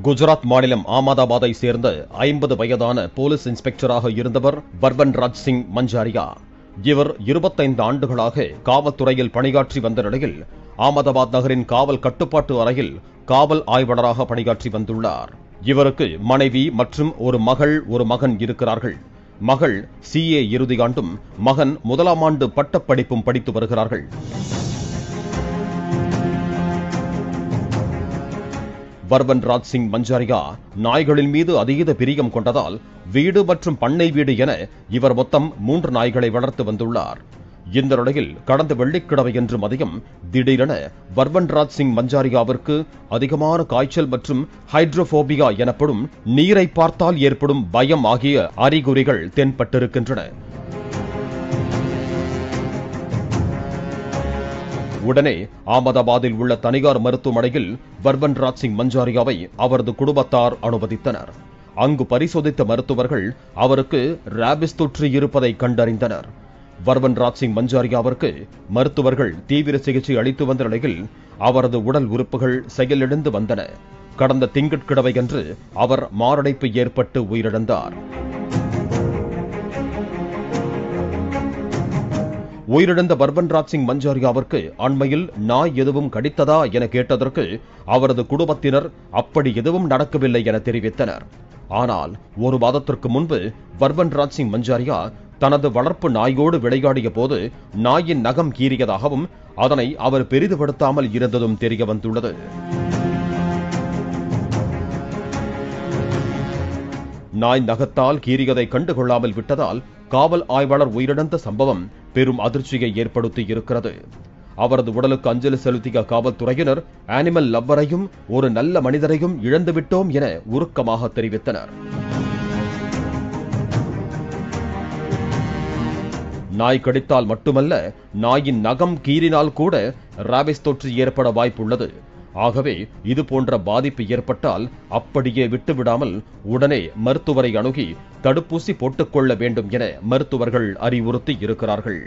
குஜராத் மாநிலம் ஆமதாபாத்தை சேர்ந்த 50 வயதான போலீஸ் இன்ஸ்பெக்டராக இருந்தவர் பர்வன் ராஜ் சிங் மஞ்சாரியா. இவர் 25 ஆண்டுகளாக காவல்துறையில் பணியாற்றி வந்த நிலையில் ஆமதாபாத் நகரின் காவல் கட்டுப்பாட்டு அறையில் காவல் ஆய்வாளராக பணியாற்றி வந்துள்ளார். இவருக்கு மனைவி மற்றும் ஒரு மகள் ஒரு மகன் இருக்கிறார்கள். மகள் CA இறுதியாண்டும் மகன் முதலாம் ஆண்டு பட்டப்படிப்பும் படித்து வருகிறார்கள். பர்வன் ராஜ் சிங் மஞ்சாரியா நாய்களின் மீது அதீத பிரியம் கொண்டதால் வீடு மற்றும் பண்ணை வீடு என இவர் மொத்தம் 3 நாய்களை வளர்த்து வந்துள்ளார். இந்த நிலையில் கடந்த வெள்ளிக்கிழமையன்று மதியம் திடீரென பர்வன் ராஜ் சிங் மஞ்சாரியாவிற்கு அதிகமான காய்ச்சல் மற்றும் ஹைட்ரோபோபியா எனப்படும் நீரை பார்த்தால் ஏற்படும் பயம் ஆகிய அறிகுறிகள் தென்பட்டிருக்கின்றன. உடனே ஆமதாபாத்தில் உள்ள தனியார் மருத்துவமனையில் பர்வன் ராஜ் சிங் மஞ்சாரியாவை அவரது குடும்பத்தார் அனுமதித்தனர். அங்கு பரிசோதித்த மருத்துவர்கள் அவருக்கு ராபிஸ் தொற்று இருப்பதை கண்டறிந்தனர். பர்வன் ராஜ் சிங் மஞ்சாரியாவிற்கு மருத்துவர்கள் தீவிர சிகிச்சை அளித்து வந்த நிலையில் அவரது உடல் உறுப்புகள் செயலிழந்து வந்தன. கடந்த திங்கட்கிழமையன்று அவர் மாரடைப்பு ஏற்பட்டு உயிரிழந்தார். உயிரிழந்த பர்வன் ராஜ் சிங் மஞ்சாரியாவிற்கு அண்மையில் நாய் எதுவும் கடித்ததா என கேட்டதற்கு அவரது குடும்பத்தினர் அப்படி எதுவும் நடக்கவில்லை என தெரிவித்தனர். ஆனால் ஒரு மாதத்திற்கு முன்பு பர்வன் ராஜ் சிங் மஞ்சாரியா தனது வளர்ப்பு நாயோடு விளையாடிய போது நாயின் நகம் கீறியதாகவும் அதனை அவர் பெரிதுபடுத்தாமல் இருந்ததும் தெரிய வந்துள்ளது. நாய் நகத்தால் கீறியதை கண்டுகொள்ளாமல் விட்டதால் காவல் ஆய்வாளர் உயிரிழந்த சம்பவம் பெரும் அதிர்ச்சியை ஏற்படுத்தி இருக்கிறது. அவரது உடலுக்கு அஞ்சலி செலுத்திய காவல்துறையினர் அனிமல் லவ்வரையும் ஒரு நல்ல மனிதரையும் இழந்துவிட்டோம் என உருக்கமாக தெரிவித்தனர். நாய் கடித்தால் மட்டுமல்ல, நாயின் நகம் கீறினால் கூட ராபிஸ் தொற்று ஏற்பட வாய்ப்புள்ளது. ஆகவே இது போன்ற பாதிப்பு ஏற்பட்டால் அப்படியே விட்டுவிடாமல் உடனே மருத்துவரை அணுகி தடுப்பூசி போட்டுக்கொள்ள வேண்டும் என மருத்துவர்கள் அறிவுறுத்தி இருக்கிறார்கள்.